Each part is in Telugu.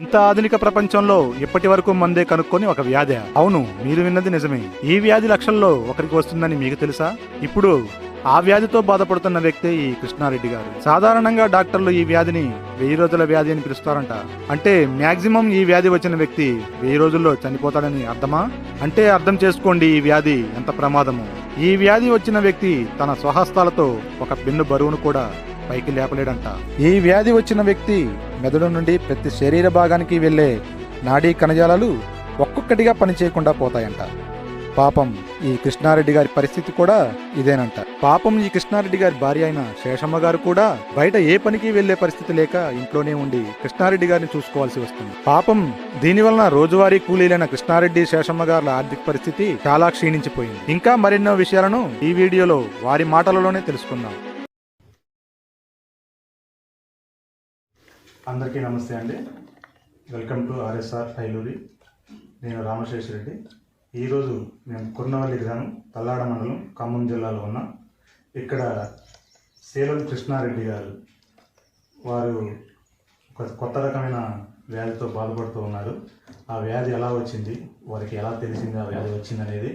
ఇంత ఆధునిక ప్రపంచంలో ఇప్పటి వరకు మందే కనుక్కొని ఒక వ్యాధి. అవును, మీరు విన్నది నిజమే. ఈ వ్యాధి లక్షల్లో ఒకరికి వస్తుందని మీకు తెలుసా? ఇప్పుడు ఆ వ్యాధితో బాధపడుతున్న వ్యక్తే ఈ కృష్ణారెడ్డి గారు. సాధారణంగా డాక్టర్లు ఈ వ్యాధిని 1000 రోజుల వ్యాధి అని పిలుస్తారంట. అంటే మాక్సిమం ఈ వ్యాధి వచ్చిన వ్యక్తి 1000 రోజుల్లో చనిపోతాడని అర్థమా? అంటే అర్థం చేసుకోండి ఈ వ్యాధి ఎంత ప్రమాదమో. ఈ వ్యాధి వచ్చిన వ్యక్తి తన స్వహస్తాలతో ఒక పిన్ను బరువును కూడా పైకి లేపలేడంట. ఈ వ్యాధి వచ్చిన వ్యక్తి మెదడు నుండి ప్రతి శరీర భాగానికి వెళ్లే నాడీ కణజాలాలు ఒక్కొక్కటిగా పనిచేయకుండా పోతాయంట. పాపం ఈ కృష్ణారెడ్డి గారి పరిస్థితి కూడా ఇదేనంట. పాపం ఈ కృష్ణారెడ్డి గారి భార్య అయిన శేషమ్మ గారు కూడా బయట ఏ పనికి వెళ్లే పరిస్థితి లేక ఇంట్లోనే ఉండి కృష్ణారెడ్డి గారిని చూసుకోవాల్సి వస్తుంది. పాపం దీనివలన రోజువారీ కూలీలైన కృష్ణారెడ్డి శేషమ్మ గారి ఆర్థిక పరిస్థితి చాలా క్షీణించిపోయింది. ఇంకా మరెన్నో విషయాలను ఈ వీడియోలో వారి మాటలలోనే తెలుసుకుందాం. అందరికీ నమస్తే అండి. Welcome to RSR Ailuri. నేను రామశేషరెడ్డి. ఈరోజు మేము కుర్నవల్లి గ్రామం, తల్లాడ మండలం, ఖమ్మం జిల్లాలో ఉన్నాం. ఇక్కడ సేలం కృష్ణారెడ్డి గారు వారు ఒక కొత్త రకమైన వ్యాధితో బాధపడుతూ ఉన్నారు. ఆ వ్యాధి ఎలా వచ్చింది, వారికి ఎలా తెలిసింది ఆ వ్యాధి వచ్చింది అనేది,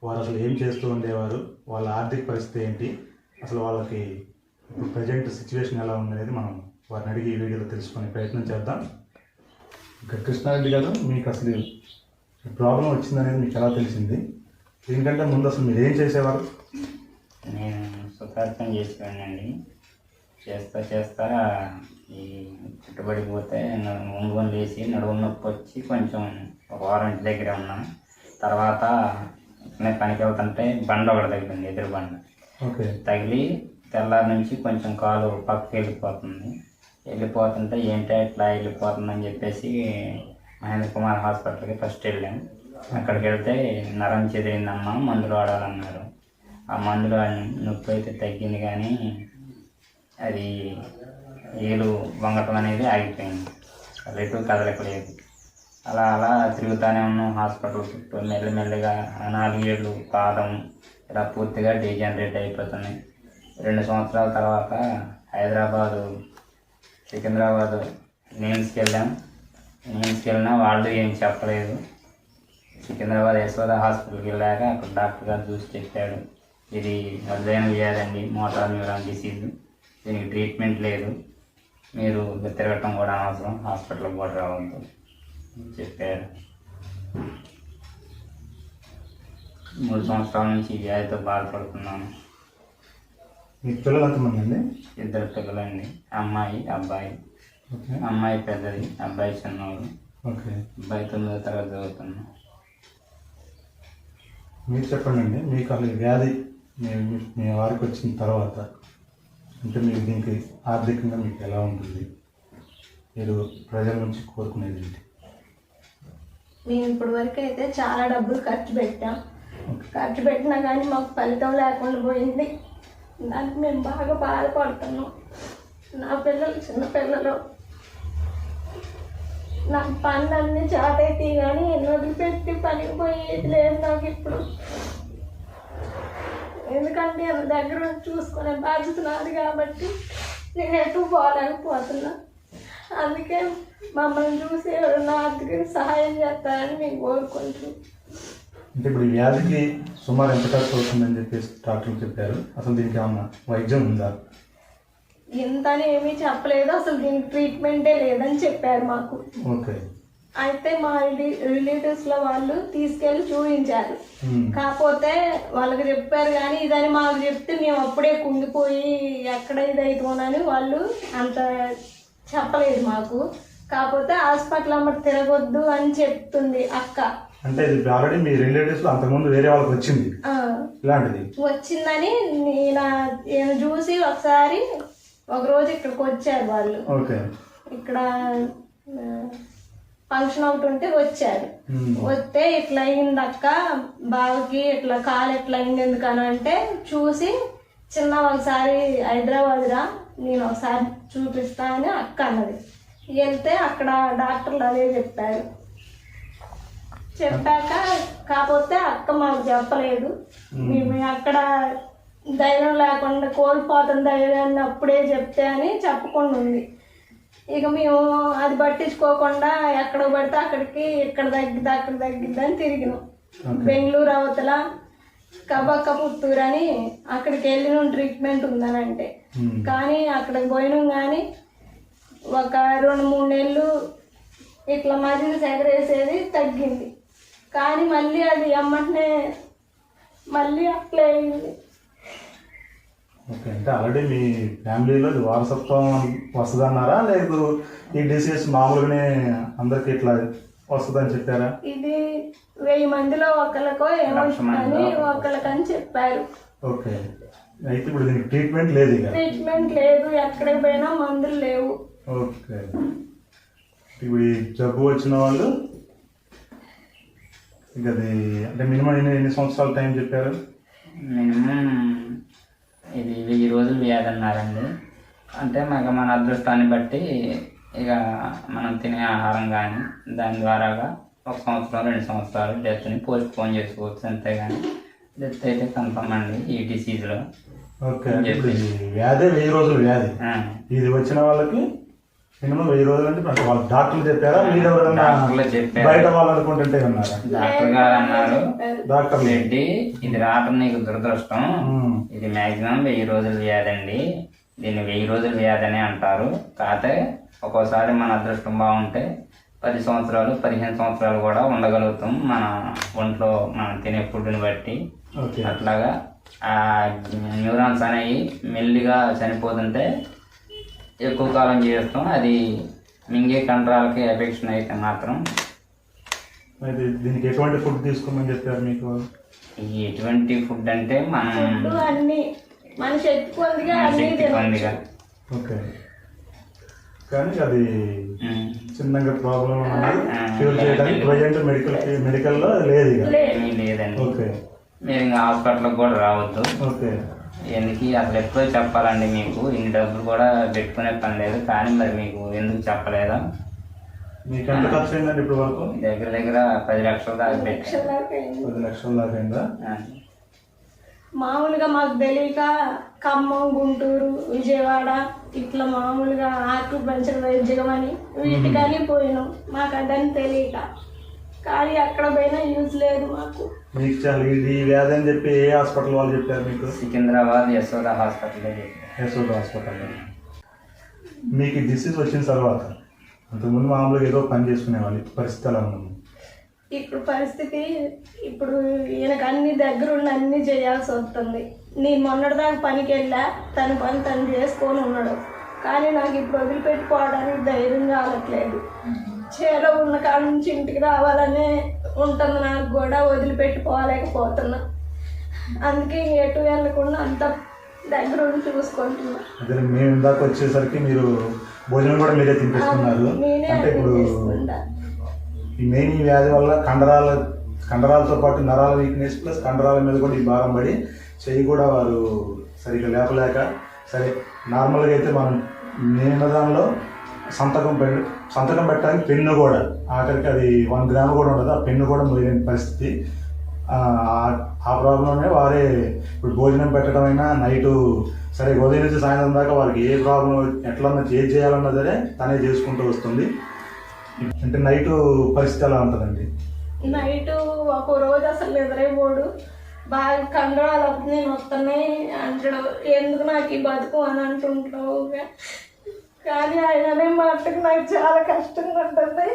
వారు అసలు ఏం చేస్తూ ఉండేవారు, వాళ్ళ ఆర్థిక పరిస్థితి ఏంటి, అసలు వాళ్ళకి ఇప్పుడు ప్రజెంట్ సిచ్యువేషన్ ఎలా ఉందనేది మనం వారిని అడిగి ఈ వీడియోలో తెలుసుకునే ప్రయత్నం చేద్దాం. ఇక్కడ కృష్ణారెడ్డి గారు, మీకు అసలు ప్రాబ్లం వచ్చిందనేది మీకు ఎలా తెలిసింది? దీనికంటే ముందు అసలు మీరు ఏం చేసేవారు? నేను సుఖార్థం చేసేవాడినండి. చేస్తా ఈ చుట్టుబడిపోతే ఒంగుని లేచి నడుము నొప్పి వచ్చి కొంచెం ఒక వారం ఇంటి దగ్గరే ఉన్నాను. తర్వాత పనికి వెళ్తుంటే బండ ఒకటి తగిలింది, ఎదురు బండ. ఓకే. తగిలి తెల్లారి నుంచి కొంచెం కాలు పక్కకి వెళ్ళిపోతుంటే ఏంటో ఇట్లా వెళ్ళిపోతుందని చెప్పేసి మహేంద్ర కుమార్ హాస్పిటల్కి ఫస్ట్ వెళ్ళాం. అక్కడికి వెళ్తే నరం చెదిరిందమ్మా, మందులు వాడాలన్నారు. ఆ మందులు నొప్పి అయితే తగ్గింది, కానీ అది ఏలు వంగటం అనేది ఆగిపోయింది, ఎటు కదలకలేదు. అలా తిరుగుతూనే ఉన్నాం హాస్పిటల్ చుట్టూ. మెల్లిమెల్లిగా 4 ఏళ్ళు పాదం ఇలా పూర్తిగా డీజనరేట్ అయిపోతున్నాయి. 2 సంవత్సరాల తర్వాత సికింద్రాబాదు నిమ్స్కి వెళ్ళినా వాళ్ళు ఏం చెప్పలేదు. సికింద్రాబాద్ యశోద హాస్పిటల్కి వెళ్ళాక అక్కడ డాక్టర్ గారు చూసి చెప్పాడు, ఇది అరుదైన వ్యాధి అండి, మోటార్ న్యూరాన్ డిసీజ్, దీనికి ట్రీట్మెంట్ లేదు, మీరు తిరగటం కూడా అనవసరం, హాస్పిటల్కి కూడా రావద్దు చెప్పారు. 3 సంవత్సరాల నుంచి ఈ వ్యాధితో బాధపడుతున్నాను. మీ పిల్లలు ఎంతమంది అండి? 2 పిల్లలండి, అమ్మాయి అబ్బాయి. అమ్మాయి పెద్దది, అబ్బాయి చిన్నవాడు. ఓకే. అబ్బాయి 9వ తరగతి చదువుతున్నాం. మీరు చెప్పండి అండి, మీకు అసలు వ్యాధి మీ వారికి వచ్చిన తర్వాత అంటే మీకు దీనికి ఆర్థికంగా మీకు ఎలా ఉంటుంది, మీరు ప్రజల నుంచి కోరుకునేది ఏంటి? మేము ఇప్పటి వరకు అయితే చాలా డబ్బులు ఖర్చు పెట్టినా కానీ మాకు ఫలితం లేకుండా పోయింది. దానికి మేము బాగా బాధపడుతున్నాం. నా పిల్లలు చిన్న పిల్లలు, నాకు పనులన్నీ చాటైతే కానీ వదిలిపెట్టి పనికి పోయేది లేదు నాకు ఇప్పుడు. ఎందుకంటే దగ్గర నుంచి చూసుకునే బాధ్యత నాది కాబట్టి నేను ఎటు పోలేకపోతున్నా. అందుకే మమ్మల్ని చూసి ఎవరైనా ఆర్థిక సహాయం చేస్తారని మేము కోరుకుంటున్నాం. అంటే ఇప్పుడు ఈ వ్యాధికి సుమారు ఎంత ఖర్చు అవుతుందని చెప్పేసి డాక్టర్లు చెప్పారు. అసలు దీనికి ఏమన్నా వైద్యం ఉందా? ఇంతని ఏమీ చెప్పలేదు, అసలు దీనికి ట్రీట్మెంటే లేదని చెప్పారు మాకు. ఓకే. అయితే మా రిలేటివ్స్లో వాళ్ళు తీసుకెళ్ళి చూపించారు. కాకపోతే వాళ్ళకి చెప్పారు కానీ ఇదని మాకు చెప్తే మేము అప్పుడే కుంగిపోయి ఎక్కడ ఇదైతోనని వాళ్ళు అంత చెప్పలేదు మాకు. కాకపోతే హాస్పిటల్ అమ్మటి తిరగొద్దు అని చెప్తుంది అక్క. అంటే ఇది ఆల్రెడీ మీ రిలేటివ్స్ లో అంతకుముందు వేరే వాళ్ళకి వచ్చింది ఇలాంటిది వచ్చిందని నేను చూసి ఒక రోజు ఇక్కడికి వచ్చారు వాళ్ళు. ఇక్కడ ఫంక్షన్ ఒకటి ఉంటే వచ్చారు. వస్తే ఇట్లా అయింది అక్క, బావకి ఇట్లా కాలు ఎట్లా అయింది ఎందుకని అంటే చూసి చిన్న ఒకసారి హైదరాబాద్ రా, నేను ఒకసారి చూపిస్తా అని అక్క అన్నది. వెళ్తే అక్కడ డాక్టర్లు అదే చెప్పాక కాకపోతే అక్క మాకు చెప్పలేదు. మేము అక్కడ ధైర్యం లేకుండా కోల్పోతాం ధైర్యాన్ని అప్పుడే చెప్తే అని చెప్పకుండా ఉంది. ఇక మేము అది పట్టించుకోకుండా ఎక్కడ పడితే అక్కడికి ఇక్కడ తగ్గిద్ది అక్కడ తగ్గిద్ది అని తిరిగినాం. బెంగళూరు అవతల కబక్క పుత్తూరు అని అక్కడికి వెళ్ళిన ట్రీట్మెంట్ ఉందనంటే, కానీ అక్కడికి పోయినాం. కానీ ఒక 2-3 నెలలు ఇట్లా మజిల్ సెగరేసేది తగ్గింది. కానీ మళ్ళీ అది ఎమ్మటనే మళ్ళీ అట్లే అయింది. ఓకే, అంటే ఆల్రెడీ మీ ఫ్యామిలీలో ఇది వారసత్వం వస్తుంది అన్నారా, లేదు ఈ డిసీజ్ మామూలుగానే అందరికి ఇట్లా వస్తుందని చెప్పారా? ఇది 1000 మందిలో ఒకరికో ఏమొస్తుందని ఒకరికని చెప్పారు. ఓకే, అయితే ఇప్పుడు దీనికి ట్రీట్మెంట్ లేదు? ఇక ట్రీట్మెంట్ లేదు, ఎక్కడికి పోయినా మందులు లేవు. ఓకే, ఇప్పుడు ఈ జబ్బు వచ్చిన వాళ్ళు ఇక అది అంటే మినిమం ఎన్ని సంవత్సరాల టైం చెప్పారు? మినిమం ఇది 1000 రోజులు వ్యాధి అన్నారండి. అంటే మాకు మన అదృష్టాన్ని బట్టి ఇక మనం తినే ఆహారం కానీ దాని ద్వారాగా 1 సంవత్సరం 2 సంవత్సరాలు డెత్ని పోస్ట్ పోన్ చేసుకోవచ్చు. అంతేగాని డెత్ అయితే కన్ఫర్మ్ అండి ఈ డిసీజ్లో. ఓకే, ఇప్పుడు వ్యాధి 1000 రోజులు వ్యాధి. ఇది వచ్చిన వాళ్ళకి మినిమం 1000 రోజులు అంటే వాళ్ళు డాక్టర్లు చెప్పారా, మీరు ఎవరైనా బయట వాళ్ళు అనుకుంటుంటే ఉన్నారా? డాక్టర్ గారు అన్నారు, డాక్టర్ రెడ్డి ఇది రావటం నీకు దురదృష్టం, ఇది మాక్సిమం 1000 రోజుల వ్యాధి అండి, దీన్ని 1000 రోజుల వ్యాధి అని అంటారు. కాకపోతే ఒక్కోసారి మన అదృష్టం బాగుంటే 10 సంవత్సరాలు 15 సంవత్సరాలు కూడా ఉండగలుగుతాం మన ఒంట్లో మనం తినే ఫుడ్ని బట్టి. అట్లాగా ఆ న్యూరాన్స్ అనేవి మెల్లిగా చనిపోతుంటే ఎక్కువ కాలం చేస్తాం. అది మింగే కండరాలకి ఎఫెక్షన్ అయితే మాత్రం. దీనికి ఎటువంటి ఫుడ్ తీసుకోమని చెప్పారు మీకు? ఎటువంటి ఫుడ్ అంటే మనం మన శక్తి పొందిగా. ఓకే, కానీ అది చిన్నగా ప్రాబ్లం క్యూర్ చేయడానికి ప్రజెంట్ మెడికల్లో లేదు, ఏమీ లేదండి. ఓకే, మీరు ఇంకా హాస్పిటల్కి కూడా రావద్దు. ఓకే, ఎందుకు అసలు ఎప్పుడో చెప్పాలండి మీకు, ఇన్ని డబ్బులు కూడా పెట్టుకునే పని లేదు. కానీ మరి మీకు ఎందుకు చెప్పలేదా? మీకు ఎంత ఖర్చు అయిందండి ఇప్పుడు వరకు? దగ్గర 10 లక్షల దాకా పెట్టారు. 10 లక్షల దాకా అయిందా? మామూలుగా మాకు తెలియక ఖమ్మం, గుంటూరు, విజయవాడ ఇట్లా మామూలుగా ఆక్యుపంచర్ వైద్యం అని వీటికని పోయినాం. మాకు అదని తెలియక, కానీ అక్కడ పోయినా యూజ్ లేదు మాకు. మీకు చాలా ఇది వ్యాధి అని చెప్పి ఏ హాస్పిటల్ వాళ్ళు చెప్పారు మీకు? సికింద్రాబాద్ యశోద హాస్పిటల్. యశోద హాస్పిటల్. మీకు డిసీజ్ వచ్చిన తర్వాత అంతకుముందు మామూలుగా ఏదో పని చేసుకునేవాళ్ళు, పరిస్థితి ఎలా ఉంది ఇప్పుడు? పరిస్థితి ఇప్పుడు ఈయనకు అన్ని దగ్గరుండి అన్ని చేయాల్సి వస్తుంది. నేను మొన్నటిదాకా పనికి వెళ్ళా, తన పని తను చేసుకొని ఉన్నాడు. కానీ నాకు ఇప్పుడు వదిలిపెట్టుకోవడానికి ధైర్యం కావట్లేదు. చేలో ఉన్న కాడ నుంచి ఇంటికి రావాలనే ఉంటుంది నాకు కూడా, వదిలిపెట్టుకోలేకపోతున్నా. అందుకే ఎటు వెళ్ళకుండా అంత దగ్గర ఉండి చూసుకుంటున్నా. అదే మేము ఇందాక వచ్చేసరికి మీరు భోజనం కూడా మీరే తినిపిస్తున్నారు. అంటే ఇప్పుడు ఈ మెయిన్ ఈ వ్యాధి వల్ల కండరాలతో పాటు నరాల వీక్నెస్ ప్లస్ కండరాల మీద కూడా ఈ భారం పడి చెయ్యి కూడా వారు సరిగ్గా లేపలేక, సరే నార్మల్గా అయితే మనం నేను దానిలో సంతకం పెట్టడానికి పెన్ను కూడా ఆఖరికి అది 1 గ్రామ్ కూడా ఉండదు, ఆ పెన్ను కూడా మొదలైన పరిస్థితి. ఆ ప్రాబ్లంనే వారే ఇప్పుడు భోజనం పెట్టడం అయినా నైటు సరే ఉదయం నుంచి సాయంత్రం దాకా వారికి ఏ ప్రాబ్లం ఎట్లన్నా ఏది చేయాలన్నా సరే తనే చేసుకుంటూ వస్తుంది. అంటే నైటు పరిస్థితి ఎలా ఉంటుందండి? నైటు ఒక రోజు అసలు నిద్రైపోడు, బాగా కండరాలు నేను వస్తున్నాయి అంటాడు. ఎందుకు నాకు ఈ బతుకు అని అంటుంటావు. కానీ ఆయననే మాటకు నాకు చాలా కష్టంగా ఉంటుంది.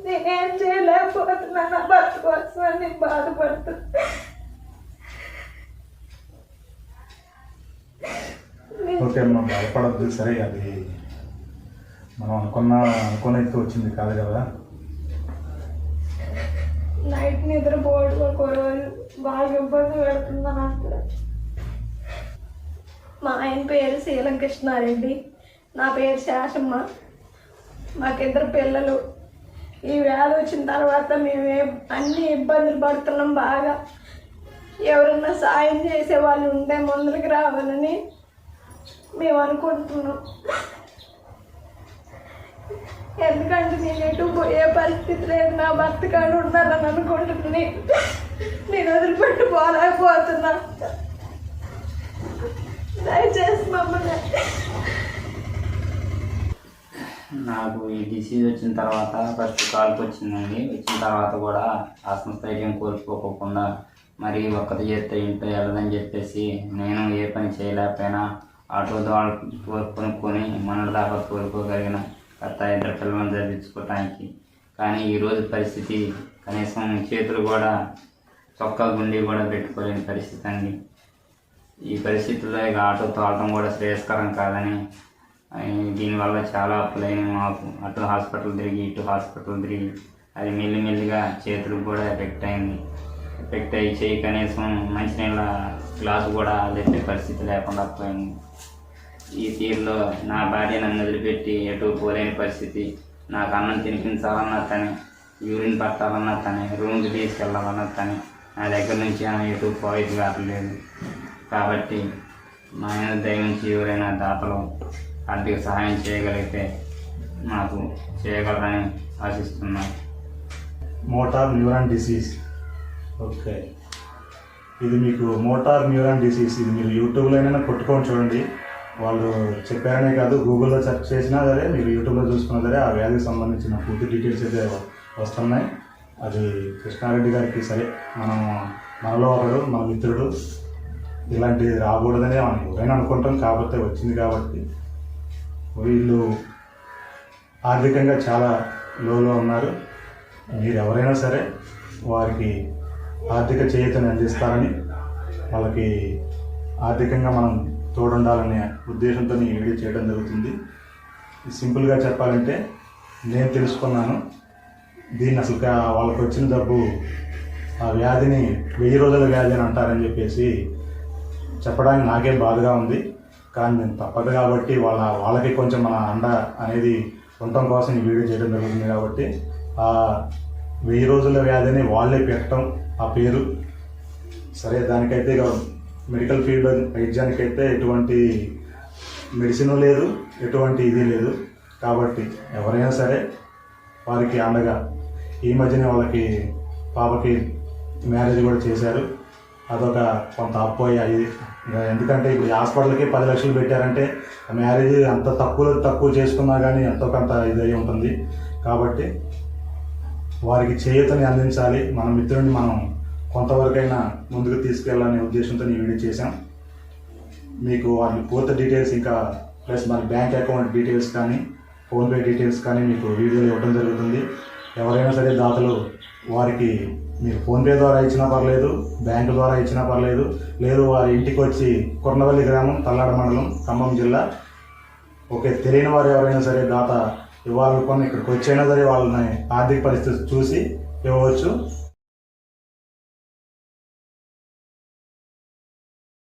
నేనేం చేయలేకపోతున్నా, నా బతుకు వస్తుందని నేను బాధపడుతున్నా. ఓకే అమ్మా, బాధపడద్దు. సరే, అది మనం అనుకున్నైతే వచ్చింది కాదు కదా. నైట్ నిద్రపోవడం ఒక రోజు బాగా ఇబ్బంది పెడుతుందా నాకు. మా ఆయన పేరు శీలం కృష్ణారెడ్డి, నా పేరు శాషమ్మ. మాకిద్దరు పిల్లలు. ఈ వ్యాధి వచ్చిన తర్వాత మేము అన్ని ఇబ్బందులు పడుతున్నాం బాగా. ఎవరన్నా సాయం చేసే వాళ్ళు ఉంటే ముందుకు రావాలని మేము అనుకుంటున్నాం. ఎందుకంటే నేను ఎటు పోయే పరిస్థితి లేదు, నా భర్త కాడు ఉండాలని అనుకుంటున్నాను. నేను వదిలిపెట్టి పోలేకపోతున్నా. దయచేసి మమ్మల్ని నాకు ఈ డిసీజ్ వచ్చిన తర్వాత ఫస్ట్ కాల్కి వచ్చిందండి. వచ్చిన తర్వాత కూడా ఆత్మస్థైర్యం కోల్పోకుండా మరి ఒక్కటి చేస్తే ఇంట్లో వెళ్ళదని చెప్పేసి నేను ఏ పని చేయలేకపోయినా ఆటో ద్వారా కొనుక్కొని మొన్నటి దాకా కోలుకోగలిగిన కొత్త 2 పిల్లలను చదివించుకోవటానికి. కానీ ఈరోజు పరిస్థితి కనీసం చేతులు కూడా చొక్కా గుండి కూడా పెట్టుకోలేని పరిస్థితి అండి. ఈ పరిస్థితుల్లో ఇక ఆటో తోలటం కూడా శ్రేయస్కరం కాదని దీనివల్ల చాలా అప్పులైన మాకు అటు హాస్పిటల్ తిరిగి ఇటు హాస్పిటల్ తిరిగి అది మెల్లిమెల్లిగా చేతులకు కూడా ఎఫెక్ట్ అయింది. ఎఫెక్ట్ అయ్యి చేయి కనీసం మంచినీళ్ళ గ్లాసు కూడా తెచ్చే పరిస్థితి లేకుండా పోయింది. ఈ తీరులో నా భార్య నన్ను వదిలిపెట్టి ఎటు పోలేని పరిస్థితి. నాకు అన్నం తినిపించాలన్నా తనే, యూరిన్ పట్టాలన్నా తనే, రూమ్కి తీసుకెళ్ళాలన్నా తనే. నా దగ్గర నుంచి ఆమె ఎటు పోయేది కావట్లేదు. కాబట్టి మా ఆయన దయవుంచి ఎవరైనా దాతలు ఆర్థిక సహాయం చేయగలిగితే నాకు చేయగలరని ఆశిస్తున్నాను. Motor neuron disease. ఓకే, ఇది మీకు మోటార్ న్యూరాన్ డిసీజ్. ఇది మీరు యూట్యూబ్లోనైనా కొట్టుకొని చూడండి. వాళ్ళు చెప్పారనే కాదు, గూగుల్లో సెర్చ్ చేసినా సరే, మీరు యూట్యూబ్లో చూసుకున్నా సరే ఆ వ్యాధికి సంబంధించిన పూర్తి డీటెయిల్స్ అయితే వస్తున్నాయి. అది కృష్ణారెడ్డి గారికి సరే మనలో ఒకడు, మన మిత్రుడు, ఇలాంటిది రాకూడదనే మనం ఎవరైనా అనుకుంటాం. కాకపోతే వచ్చింది కాబట్టి వీళ్ళు ఆర్థికంగా చాలా లోలో ఉన్నారు. మీరు ఎవరైనా సరే వారికి ఆర్థిక చేయూతని అందిస్తారని, వాళ్ళకి ఆర్థికంగా మనం తోడుండాలనే ఉద్దేశంతో ఈ వీడియో చేయడం జరుగుతుంది. సింపుల్గా చెప్పాలంటే నేను తెలుసుకున్నాను దీన్ని అసలు వాళ్ళకి వచ్చిన డబ్బు ఆ వ్యాధిని 1000 రోజుల వ్యాధి అని అంటారని చెప్పేసి చెప్పడానికి నాకేం బాధగా ఉంది. కానీ నేను తప్పదు కాబట్టి వాళ్ళకి కొంచెం మన అండ అనేది ఉండటం కోసం ఈ వీడియో చేయడం జరుగుతుంది. కాబట్టి ఆ 1000 రోజుల వ్యాధిని వాళ్ళే పెట్టడం ఆ పేరు. సరే, దానికైతే ఇక మెడికల్ ఫీల్డ్ వైద్యానికైతే ఎటువంటి మెడిసిన్ లేదు, ఎటువంటి ఇది లేదు. కాబట్టి ఎవరైనా సరే వారికి అండగా, ఈ మధ్యనే వాళ్ళకి పాపకి మ్యారేజ్ కూడా చేశారు. అదొక కొంత అప్పు అయ్యి, ఎందుకంటే ఇప్పుడు హాస్పిటల్కి 10 లక్షలు పెట్టారంటే మ్యారేజ్ అంత తక్కువ చేసుకున్నా కానీ ఎంతో కొంత ఇది అయి ఉంటుంది. కాబట్టి వారికి చేయూతని అందించాలి. మన మిత్రుడిని మనం కొంతవరకైనా ముందుకు తీసుకెళ్ళాలనే ఉద్దేశంతో ఈ వీడియో చేశాం. మీకు వారి పూర్తి డీటెయిల్స్ ఇంకా ప్లస్ మన బ్యాంక్ అకౌంట్ డీటెయిల్స్ కానీ ఫోన్పే డీటెయిల్స్ కానీ మీకు వీడియోలో ఇవ్వడం జరుగుతుంది. ఎవరైనా సరే దాతలు వారికి మీరు ఫోన్పే ద్వారా ఇచ్చినా పర్లేదు, బ్యాంకు ద్వారా ఇచ్చినా పర్లేదు, లేదు వారి ఇంటికి వచ్చి కొర్నవల్లి గ్రామం, తల్లాడ మండలం, ఖమ్మం జిల్లా. ఓకే, తెలియని వారు ఎవరైనా సరే దాత ఇవ్వాలనుకొని ఇక్కడికి వచ్చైనా సరే వాళ్ళని ఆర్థిక పరిస్థితి చూసి ఇవ్వవచ్చు.